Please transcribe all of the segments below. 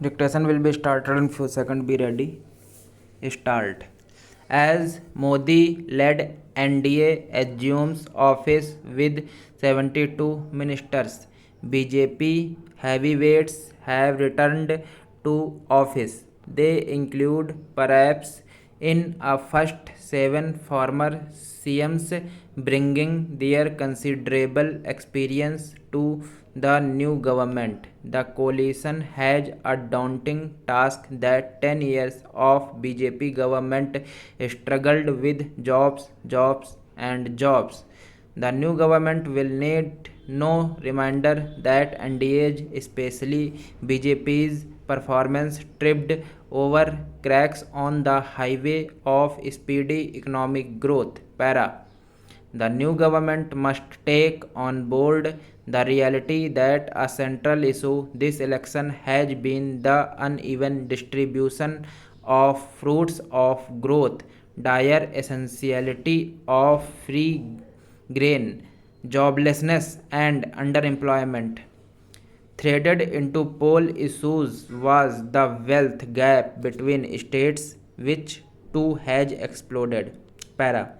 Dictation will be started in few seconds. Be ready. Start. As Modi-led NDA assumes office with 72 ministers, BJP heavyweights have returned to office. They include, perhaps in a first, 7 former CMs, bringing their considerable experience to the new government. The coalition has a daunting task that 10 years of BJP government struggled with: jobs, and jobs. The new government will need no reminder that NDA's, especially BJP's, performance tripped over cracks on the highway of speedy economic growth. Para. The new government must take on board the reality that a central issue this election has been the uneven distribution of fruits of growth, dire essentiality of free grain, joblessness, and underemployment. Threaded into poll issues was the wealth gap between states, which too has exploded. Para.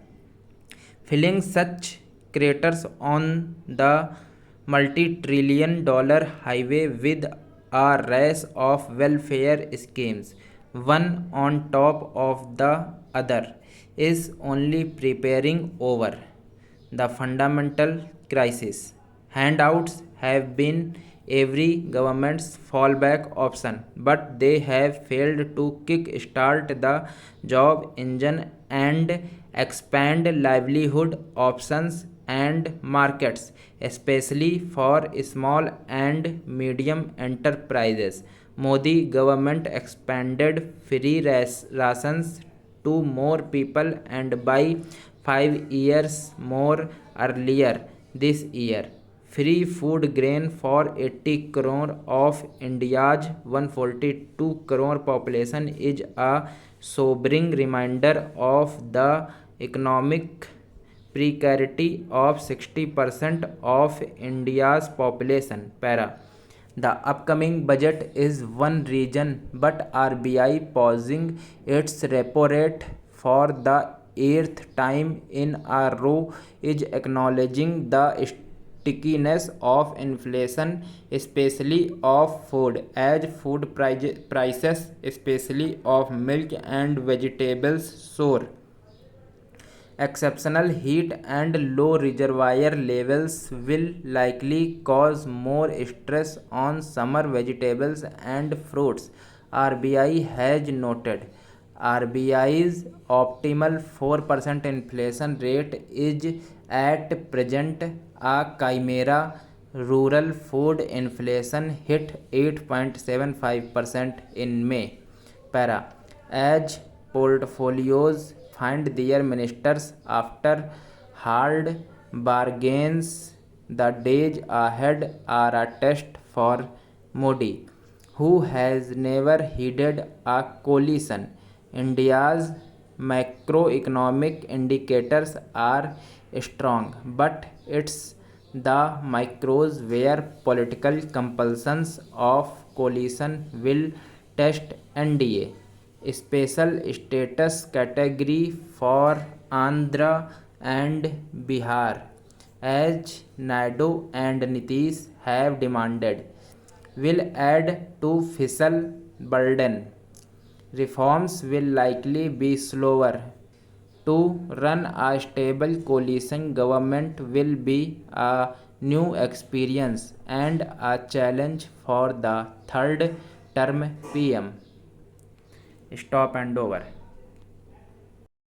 Filling such craters on the multi-trillion dollar highway with a race of welfare schemes, one on top of the other, is only preparing over the fundamental crisis. Handouts have been every government's fallback option, but they have failed to kick-start the job engine and expand livelihood options and markets, especially for small and medium enterprises. Modi government expanded free rations to more people and by 5 years more earlier this year. Free food grain for 80 crore of India's 142 crore population is a sobering reminder of the economic precarity of 60% of India's population. Para. The upcoming budget is one reason, but RBI pausing its repo rate for the eighth time in a row is acknowledging the stickiness of inflation, especially of food, as food prices, especially of milk and vegetables, soar. Exceptional heat and low reservoir levels will likely cause more stress on summer vegetables and fruits, RBI has noted. RBI's optimal 4% inflation rate is at present a chimera. Rural food inflation hit 8.75% in May. Para. As portfolios find their ministers after hard bargains, the days ahead are a test for Modi, who has never heeded a coalition. India's macroeconomic indicators are strong, but it's the micros where political compulsions of coalition will test NDA. Special status category for Andhra and Bihar, as Naidu and Nitish have demanded, will add to fiscal burden. Reforms will likely be slower. To run a stable coalition government will be a new experience and a challenge for the third term PM. Stop and over.